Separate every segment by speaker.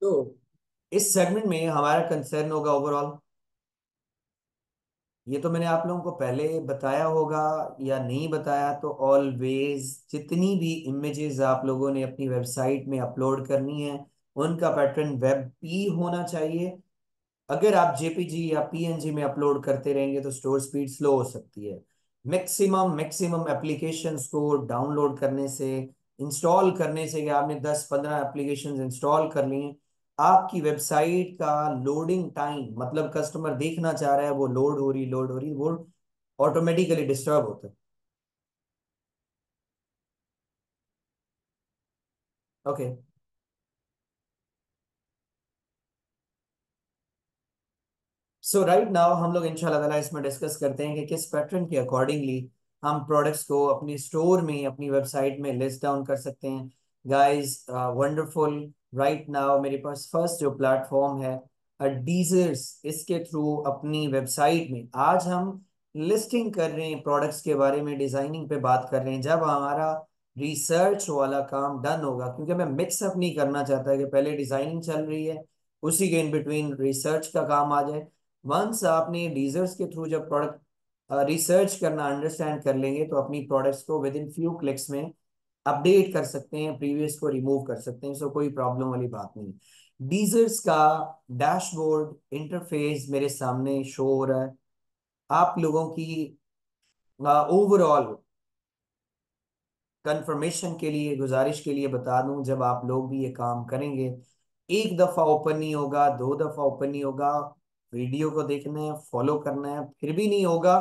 Speaker 1: तो इस सेगमेंट में हमारा कंसर्न होगा ओवरऑल। ये तो मैंने आप लोगों को पहले बताया होगा या नहीं बताया, तो ऑलवेज जितनी भी इमेजेस आप लोगों ने अपनी वेबसाइट में अपलोड करनी है उनका पैटर्न वेब पी होना चाहिए। अगर आप जेपीजी या पीएनजी में अपलोड करते रहेंगे तो स्टोर स्पीड स्लो हो सकती है। मैक्सिमम मैक्सिमम एप्लीकेशंस को डाउनलोड करने से, इंस्टॉल करने से, कि आपने 10-15 एप्लीकेशंस इंस्टॉल कर ली हैं, आपकी वेबसाइट का लोडिंग टाइम, मतलब कस्टमर देखना चाह रहा है, वो लोड हो रही वो ऑटोमेटिकली डिस्टर्ब होता है। ओके। सो राइट नाउ हम लोग इंशाल्लाह ताला इसमें डिस्कस करते हैं कि किस पैटर्न के अकॉर्डिंगली हम प्रोडक्ट्स को अपनी स्टोर में, अपनी वेबसाइट में लिस्ट डाउन कर सकते हैं। Guys, wonderful. राइट नाउ मेरे पास फर्स्ट जो प्लेटफॉर्म है, डीजर्स, इसके थ्रू अपनी वेबसाइट में आज हम लिस्टिंग कर रहे हैं, प्रोडक्ट्स के बारे में डिजाइनिंग पे बात कर रहे हैं। जब हमारा रिसर्च वाला काम डन होगा, क्योंकि मैं मिक्सअप नहीं करना चाहता कि पहले डिजाइनिंग चल रही है उसी के इन बिटवीन रिसर्च का काम आ जाए। वंस आपने डीजर्स के थ्रू जब प्रोडक्ट रिसर्च करना अंडरस्टैंड कर लेंगे तो अपनी प्रोडक्ट्स को विद इन फ्यू क्लिक्स में अपडेट कर सकते हैं, प्रीवियस को रिमूव कर सकते हैं। सो कोई प्रॉब्लम वाली बात नहीं। डीजर्स का डैशबोर्ड इंटरफेस मेरे सामने शो हो रहा है। आप लोगों की ओवरऑल कंफर्मेशन के लिए, गुजारिश के लिए बता दूं, जब आप लोग भी ये काम करेंगे, एक दफा ओपन नहीं होगा, दो दफा ओपन नहीं होगा, वीडियो को देखना है, फॉलो करना है, फिर भी नहीं होगा,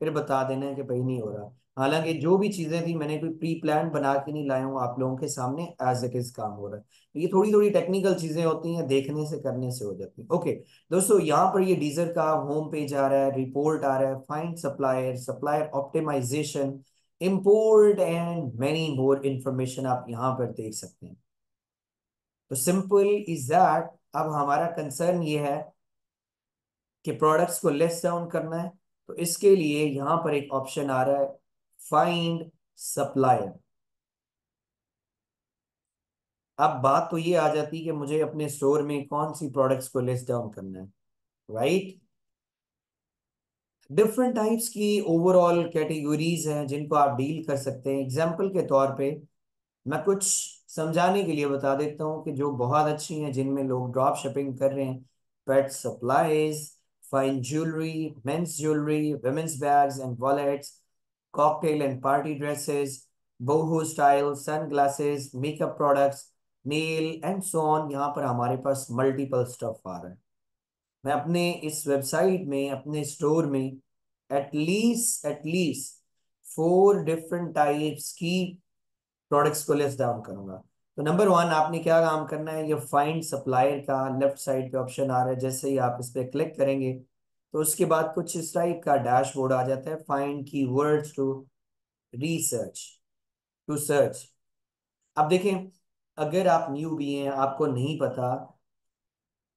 Speaker 1: फिर बता देना है कि भाई नहीं हो रहा। हालांकि जो भी चीजें थी मैंने कोई प्री प्लान बना के नहीं लाया हूँ, आप लोगों के सामने एज इट इज काम हो रहा है। ये थोड़ी थोड़ी टेक्निकल चीजें होती हैं, देखने से करने से हो जाती है। ओके दोस्तों, यहाँ पर ये डीजर का होम पेज आ रहा है, रिपोर्ट आ रहा है, find supplier, supplier optimization, import and many more information आप यहाँ पर देख सकते हैं। तो सिंपल इज दैट। अब हमारा कंसर्न ये है कि प्रोडक्ट्स को लिस्ट डाउन करना है। तो इसके लिए यहां पर एक ऑप्शन आ रहा है, फाइंड सप्लायर। अब बात तो ये आ जाती है कि मुझे अपने स्टोर में कौन सी प्रोडक्ट्स को लिस्ट डाउन करना है। राइट। डिफरेंट टाइप्स की ओवरऑल कैटेगरीज हैं जिनको आप डील कर सकते हैं। एग्जाम्पल के तौर पे मैं कुछ समझाने के लिए बता देता हूँ कि जो बहुत अच्छी हैं, जिनमें लोग ड्रॉप शिपिंग कर रहे हैं। Pet supplies, fine jewellery, men's jewellery, women's bags and wallets, cocktail and party dresses, boho style, sunglasses, makeup products, nail and so on. यहाँ पर हमारे पास मल्टीपल स्टफ आ रहा है। मैं अपने इस वेबसाइट में, अपने स्टोर में एटलीस्ट 4 डिफरेंट टाइप्स की प्रोडक्ट्स को लिस्ट डाउन करूंगा। तो नंबर वन, आपने क्या काम करना है, ये फाइंड सप्लायर का लेफ्ट साइड पे ऑप्शन आ रहा है। जैसे ही आप इस पे क्लिक करेंगे तो उसके बाद कुछ इस टाइप का डैशबोर्ड आ जाता है, find keywords to research, to search. अब देखें, अगर आप न्यू भी हैं, आपको नहीं पता,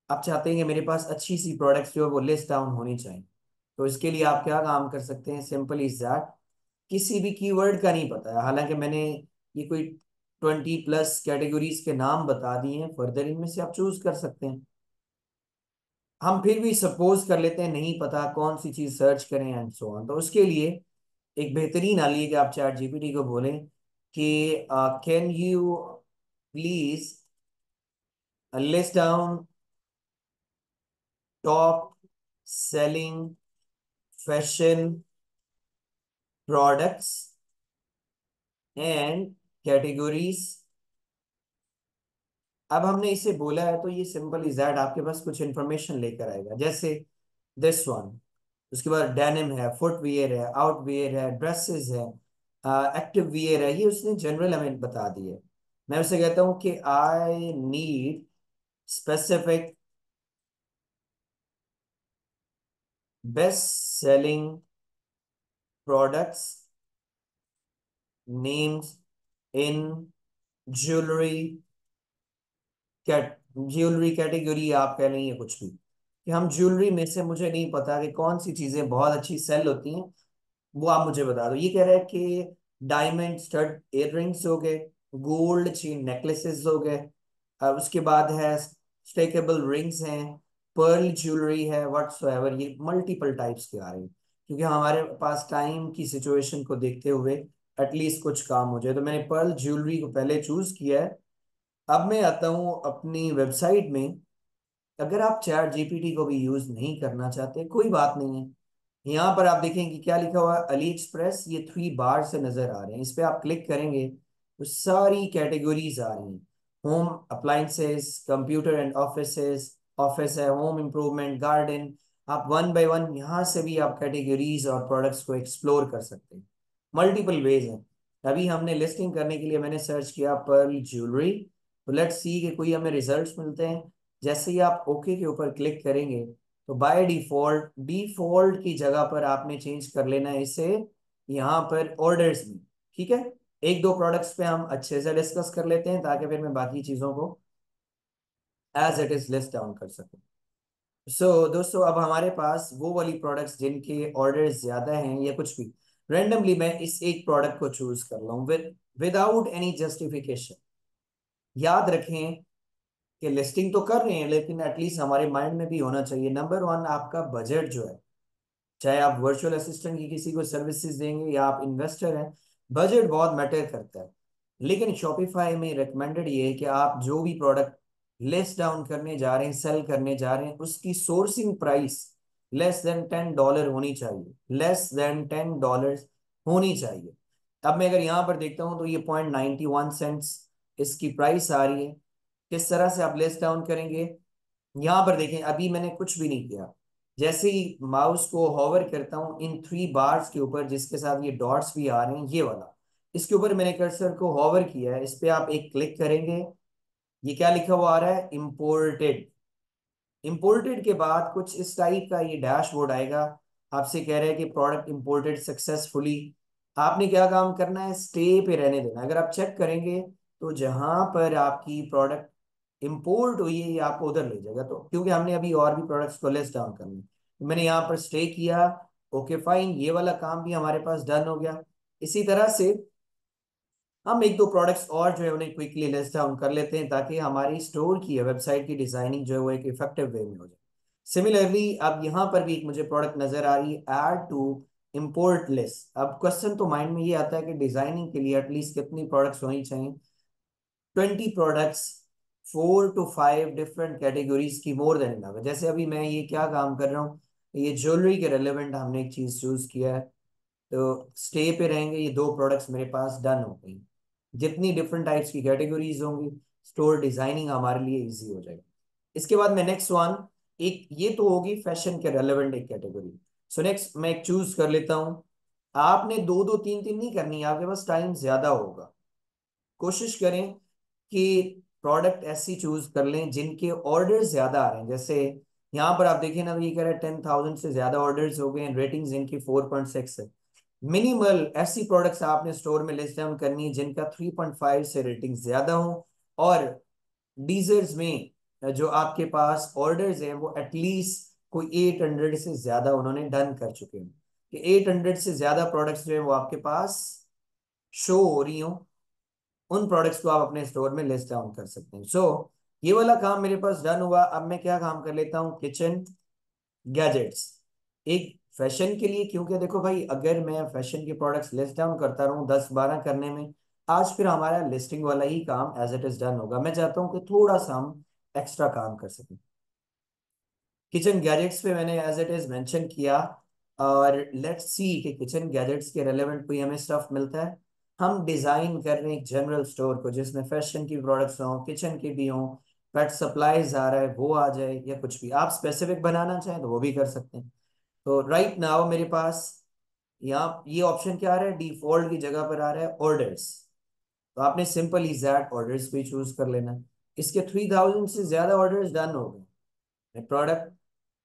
Speaker 1: आप चाहते हैं कि मेरे पास अच्छी सी प्रोडक्ट्स जो है वो लिस्ट डाउन होनी चाहिए, तो इसके लिए आप क्या काम कर सकते हैं, सिंपल इज दैट। किसी भी कीवर्ड का नहीं पता है, हालांकि मैंने ये कोई 20+ कैटेगरीज के नाम बता दिए हैं, फर्दर इनमें से आप चूज कर सकते हैं। हम फिर भी सपोज कर लेते हैं नहीं पता कौन सी चीज सर्च करें एंड सो ऑन। तो उसके लिए एक बेहतरीन हल ये कि आप चैट जीपीटी को बोलें कि can you please list down top selling fashion products and categories. अब हमने इसे बोला है तो ये सिंपल इज दैट आपके पास कुछ इंफॉर्मेशन लेकर आएगा, जैसे दिस वन। उसके बाद डेनिम है, फुटवियर है, आउटवियर है, ड्रेसेस है, एक्टिव वियर है, ये उसने जनरल हमें बता दी है। मैं उसे कहता हूँ कि I need specific best selling products names in jewellery cat jewellery category, आप कह लेंगे कुछ भी, कि हम ज्वेलरी में से, मुझे नहीं पता कि कौन सी चीजें बहुत अच्छी सेल होती हैं, वो आप मुझे बता दो। ये कह रहा है कि डायमंड स्टड इयर रिंग्स हो गए, गोल्ड चेन नेकलेसेस हो गए, उसके बाद है स्टेकेबल रिंग्स हैं, पर्ल ज्वेलरी है, व्हाट्सोएवर, ये मल्टीपल टाइप्स के आ रहे हैं, क्योंकि हमारे पास टाइम की सिचुएशन को देखते हुए एटलीस्ट कुछ काम हो जाए, तो मैंने पर्ल ज्वेलरी को पहले चूज किया है। अब मैं आता हूँ अपनी वेबसाइट में। अगर आप चैट जीपीटी को भी यूज नहीं करना चाहते, कोई बात नहीं है। यहाँ पर आप देखेंगे कि क्या लिखा हुआ है, अली एक्सप्रेस, ये 3 बार से नजर आ रहे हैं। इस पे आप क्लिक करेंगे तो सारी कैटेगरीज आ रही हैं। Home appliances, computer and offices, office है, होम इम्प्रूवमेंट, गार्डन। आप वन बाय वन यहाँ से भी आप कैटेगरीज और प्रोडक्ट्स को एक्सप्लोर कर सकते हैं। मल्टीपल वेज हैं। अभी हमने लिस्टिंग करने के लिए मैंने सर्च किया पर्ल ज्वेलरी, तो लेट्स सी कि कोई हमें रिजल्ट्स मिलते हैं। जैसे ही आप ओके के ऊपर क्लिक करेंगे तो बाय डिफॉल्ट, डिफॉल्ट की जगह पर आपने चेंज कर लेना है इसे यहाँ पर ऑर्डर्स में। ठीक है, एक दो प्रोडक्ट्स पे हम अच्छे से डिस्कस कर लेते हैं ताकि फिर मैं बाकी चीजों को as it is list down कर सकूं। दोस्तों, अब हमारे पास वो वाली प्रोडक्ट्स जिनके ऑर्डर्स ज्यादा हैं या कुछ भी, रेंडमली मैं इस एक प्रोडक्ट को चूज कर लूँ विदाउट एनी जस्टिफिकेशन। याद रखें कि लिस्टिंग तो कर रहे हैं, लेकिन एटलीस्ट हमारे माइंड में भी होना चाहिए नंबर वन, आपका बजट जो है। चाहे आप वर्चुअल असिस्टेंट की किसी को सर्विसेज देंगे या आप इन्वेस्टर हैं, बजट बहुत मैटर करता है। लेकिन शॉपिफाई में रिकमेंडेड ये है कि आप जो भी प्रोडक्ट लिस्ट डाउन करने जा रहे हैं, सेल करने जा रहे हैं, उसकी सोर्सिंग प्राइस लेस देन $10 होनी चाहिए, लेस देन $10 होनी चाहिए। अब मैं अगर यहाँ पर देखता हूँ तो ये $0.91 इसकी प्राइस आ रही है। किस तरह से आप लिस्ट डाउन करेंगे, यहाँ पर देखें, अभी मैंने कुछ भी नहीं किया। जैसे ही माउस को होवर करता हूँ इन 3 बार्स के ऊपर जिसके साथ ये डॉट्स भी आ रहे हैं, ये वाला, इसके ऊपर मैंने कर्सर को होवर किया है, इस पे आप एक क्लिक करेंगे। ये क्या लिखा हुआ आ रहा है, इम्पोर्टेड। इंपोर्टेड के बाद कुछ इस टाइप का ये डैशबोर्ड आएगा। आपसे कह रहे हैं कि प्रोडक्ट इंपोर्टेड सक्सेसफुली। आपने क्या काम करना है, स्टे पे रहने देना। अगर आप चेक करेंगे तो जहां पर आपकी प्रोडक्ट इंपोर्ट हुई है ये आपको उधर ले जाएगा, तो क्योंकि हमने अभी और भी प्रोडक्ट्स को लिस्ट डाउन करना है, तो मैंने यहाँ पर स्टे किया। ओके फाइन, ये वाला काम भी हमारे पास डन हो गया। इसी तरह से हम एक दो प्रोडक्ट्स और जो है उन्हें क्विकली लिस्ट डाउन कर लेते हैं ताकि हमारी स्टोर की वेबसाइट की डिजाइनिंग जो है वो एक इफेक्टिव वे में हो जाए। सिमिलरली अब यहाँ पर भी एक मुझे प्रोडक्ट नजर आ रही है, ऐड टू इंपोर्ट लिस्ट। अब क्वेश्चन तो माइंड में ये आता है कि डिजाइनिंग के लिए एटलीस्ट कितनी प्रोडक्ट्स होनी चाहिए। 20 प्रोडक्ट्स, 4 to 5 डिफरेंट कैटेगरीज की मोर देन इनफ है। जैसे अभी मैं ये क्या काम कर रहा हूँ, ये ज्वेलरी के रेलेवेंट हमने एक चीज चूज किया है, तो स्टे पे रहेंगे। ये 2 प्रोडक्ट्स मेरे पास डन हो गई। जितनी डिफरेंट टाइप्स की कैटेगरीज होंगी, स्टोर डिजाइनिंग हमारे लिए इजी हो जाएगी। इसके बाद मैं नेक्स्ट वन, एक ये तो होगी फैशन के रेलेवेंट एक कैटेगरी। सो नेक्स्ट मैं एक चूज कर लेता हूँ। आपने दो दो तीन तीन नहीं करनी है, आपके पास टाइम ज्यादा होगा। कोशिश करें कि प्रोडक्ट ऐसी चूज कर लें जिनके ऑर्डर ज्यादा आ रहे हैं। जैसे यहाँ पर आप देखिए ना, ये कह रहे हैं 10,000 से ज्यादा ऑर्डर्स हो गए हैं, रेटिंग्स इनकी 4.6 है। मिनिमल ऐसी प्रोडक्ट्स आपने स्टोर में लिस्ट डाउन करनी है जिनका 3.5 से रेटिंग ज्यादा हो, और डीजर्स में जो आपके पास ऑर्डर्स हैं वो एटलीस्ट कोई 800 से ज्यादा उन्होंने डन कर चुके हैं, कि 800 से ज्यादा प्रोडक्ट्स जो है वो आपके पास शो हो रही हो। उन प्रोडक्ट्स को आप अपने स्टोर में लिस्ट डाउन कर सकते हैं। ये वाला काम मेरे पास डन हुआ। अब मैं क्या काम कर लेता हूँ, किचन गैजेट्स। एक फैशन के लिए, क्योंकि देखो भाई, अगर मैं फैशन के प्रोडक्ट्स लिस्ट डाउन करता रहूँ 10-12 करने में, आज फिर हमारा लिस्टिंग वाला ही काम एज इट इज डन होगा। मैं चाहता हूँ कि थोड़ा सा हम एक्स्ट्रा काम कर सकें। किचन गैजेट्स पे मैंने एज इट इज मेंशन किया, और लेट्स सी कि किचन गैजेट्स के रेलेवेंट कोई हमें स्टफ मिलता है। हम डिजाइन कर रहे हैं एक जनरल स्टोर को जिसमें फैशन की प्रोडक्ट्स हों, किचन की भी हों, पेट सप्लाईज आ रहा है वो आ जाए, या कुछ भी आप स्पेसिफिक बनाना चाहें तो वो भी कर सकते हैं। तो राइट नाउ मेरे पास यहाँ ये ऑप्शन क्या आ रहा है, डिफॉल्ट की जगह पर आ रहा है ऑर्डर्स। तो आपने सिंपल ही दैट ऑर्डर्स भी चूज कर लेना है। इसके 3,000 से ज्यादा ऑर्डर्स डन हो गए। मैं प्रोडक्ट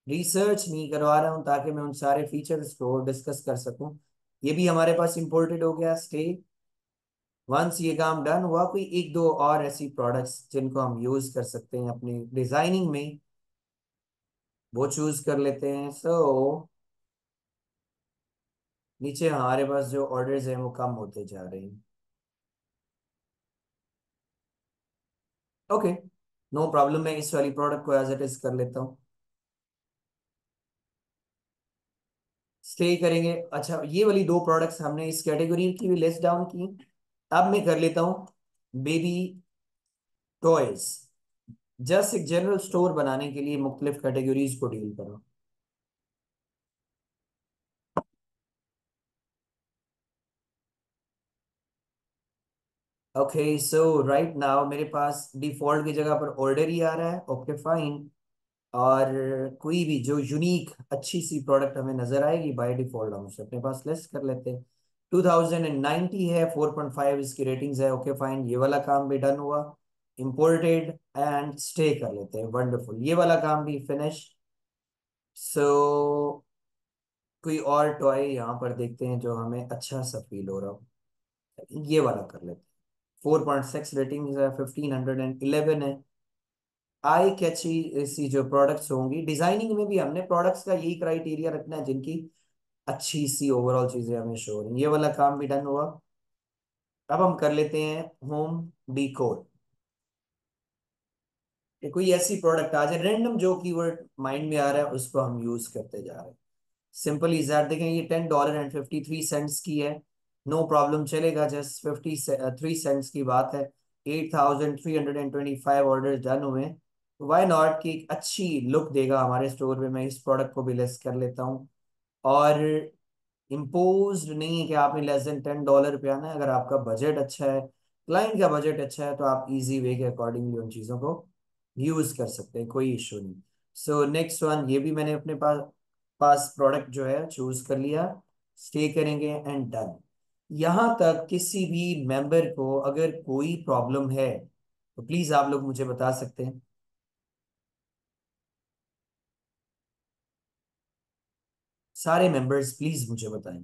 Speaker 1: रिसर्च नहीं करवा रहा हूँ ताकि मैं उन सारे फीचर्स को डिस्कस कर सकूं। ये भी हमारे पास इंपोर्टेड हो गया, स्टे। वंस ये काम डन हुआ, कोई एक दो और ऐसी प्रोडक्ट्स जिनको हम यूज कर सकते हैं अपनी डिजाइनिंग में, वो चूज कर लेते हैं। नीचे हमारे पास जो ऑर्डर्स हैं वो कम होते जा रहे हैं। ओके, नो प्रॉब्लम, मैं इस वाली प्रोडक्ट को एज इट इज कर लेता हूँ। स्टे करेंगे। अच्छा, ये वाली दो प्रोडक्ट्स हमने इस कैटेगरी की भी लिस्ट डाउन की। अब मैं कर लेता हूँ बेबी टॉयज। जस्ट एक जनरल स्टोर बनाने के लिए मुख्तलिफ कैटेगरीज को डील करो। ओके, सो राइट नाउ मेरे पास डिफॉल्ट की जगह पर ऑर्डर ही आ रहा है। Okay fine. और कोई भी जो यूनिक अच्छी सी प्रोडक्ट हमें नजर आएगी बाय डिफॉल्ट हम उसे अपने पास लिस्ट कर लेते हैं। 2090 है, 4.5 इसकी रेटिंग्स है। ओके फाइन, ये वाला काम भी डन हुआ। इंपोर्टेड एंड स्टे कर लेते हैं। वंडरफुल, ये वाला काम भी फिनिश। सो कोई और टॉय यहाँ पर देखते हैं जो हमें अच्छा सा फील हो रहा हो। ये वाला कर लेते हैं। 4.6 रेटिंग है, 1511 है। आई कैची सी जो प्रोडक्ट्स होंगी, डिजाइनिंग में भी हमने प्रोडक्ट्स का यही क्राइटेरिया रखना है जिनकी अच्छी सी ओवरऑल चीजें हमें शो हो रही हैं। ये वाला काम भी डन हुआ। अब हम कर लेते हैं होम डीकोर। कि कोई ऐसी प्रोडक्ट आ जाए रैंडम, जो कीवर्ड माइंड में आ रहा है उसको हम यूज करते जा रहे हैं। Simple is that. देखें, ये $10.53 की है। नो प्रॉब्लम, चलेगा। जस्ट 53 सेंट्स की बात है। 8,325 ऑर्डर डन हुए। वाई नॉट की एक अच्छी लुक देगा हमारे स्टोर में, मैं इस प्रोडक्ट को भी लिस्ट कर लेता हूँ। और इम्पोज नहीं है कि आपने लेस देन $10 पे आना है। अगर आपका बजट अच्छा है, क्लाइंट का बजट अच्छा है, तो आप इजी वे के अकॉर्डिंगली उन चीज़ों को यूज कर सकते हैं, कोई इशू नहीं। सो नेक्स्ट वन, ये भी मैंने अपने पास पास प्रोडक्ट जो है चूज कर लिया। स्टे करेंगे एंड डन। यहाँ तक किसी भी मेंबर को अगर कोई प्रॉब्लम है तो प्लीज आप लोग मुझे बता सकते हैं। सारे मेंबर्स प्लीज मुझे बताएं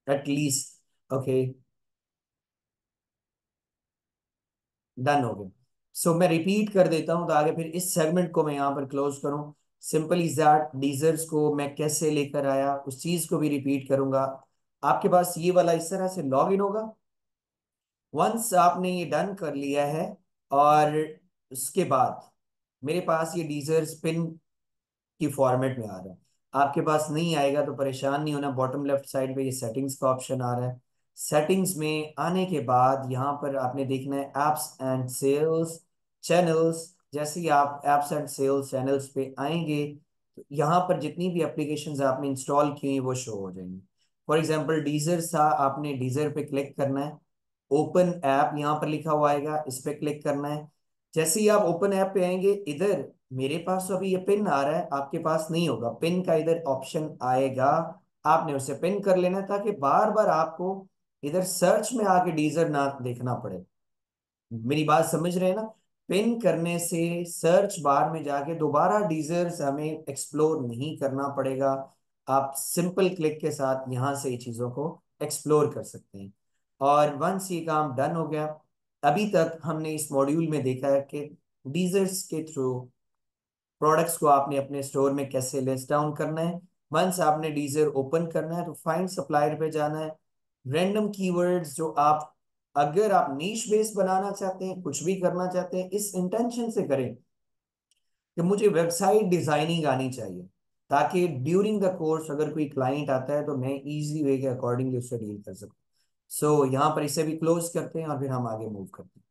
Speaker 1: एटलीस्ट। ओके, डन हो गया। सो मैं रिपीट कर देता हूं, तो आगे फिर इस सेगमेंट को मैं यहाँ पर क्लोज करूं। सिंपल इज दैट, डीजर्स को मैं कैसे लेकर आया उस चीज को भी रिपीट करूंगा। आपके पास ये वाला इस तरह से लॉग इन होगा। वंस आपने ये डन कर लिया है, और उसके बाद मेरे पास ये डीजर्स पिन की फॉर्मेट में आ रहा है। आपके पास नहीं आएगा तो परेशान नहीं होना। बॉटम लेफ्ट साइड पे ये सेटिंग्स का ऑप्शन आ रहा है। सेटिंग्स में आने के बाद यहाँ पर आपने देखना है एप्स एंड सेल्स चैनल्स। जैसे ही आप एप्स एंड सेल्स चैनल्स पे आएंगे, तो यहाँ पर जितनी भी एप्लीकेशंस आपने इंस्टॉल की हैं वो शो हो जाएंगी। फॉर एग्जांपल डीजर था, आपने डीजर पे क्लिक करना है। ओपन ऐप यहाँ पर लिखा हुआ आएगा, इस पे क्लिक करना है। जैसे ही आप ओपन ऐप पे आएंगे, इधर मेरे पास तो अभी ये पिन आ रहा है, आपके पास नहीं होगा। पिन का इधर ऑप्शन आएगा, आपने उसे पिन कर लेना है ताकि बार बार आपको इधर सर्च में आके डीजर ना देखना पड़े। मेरी बात समझ रहे हैं ना? पिन करने से सर्च बार में जाके दोबारा डीजर्स हमें एक्सप्लोर नहीं करना पड़ेगा। आप सिंपल क्लिक के साथ यहां से ये चीजों को एक्सप्लोर कर सकते हैं। और वंस ये काम डन हो गया, अभी तक हमने इस मॉड्यूल में देखा है कि डीजर्स के थ्रू प्रोडक्ट्स को आपने अपने स्टोर में कैसे लिस्ट डाउन करना है। वंस आपने डीजर ओपन करना है तो फाइंड सप्लायर पे जाना है। रैंडम कीवर्ड्स जो आप, अगर आप नीश बेस बनाना चाहते हैं, कुछ भी करना चाहते हैं, इस इंटेंशन से करें कि मुझे वेबसाइट डिजाइनिंग आनी चाहिए, ताकि ड्यूरिंग द कोर्स अगर कोई क्लाइंट आता है तो मैं इजी वे के अकॉर्डिंगली उससे डील कर सकूं। सो यहाँ पर इसे भी क्लोज करते हैं और फिर हम आगे मूव करते हैं।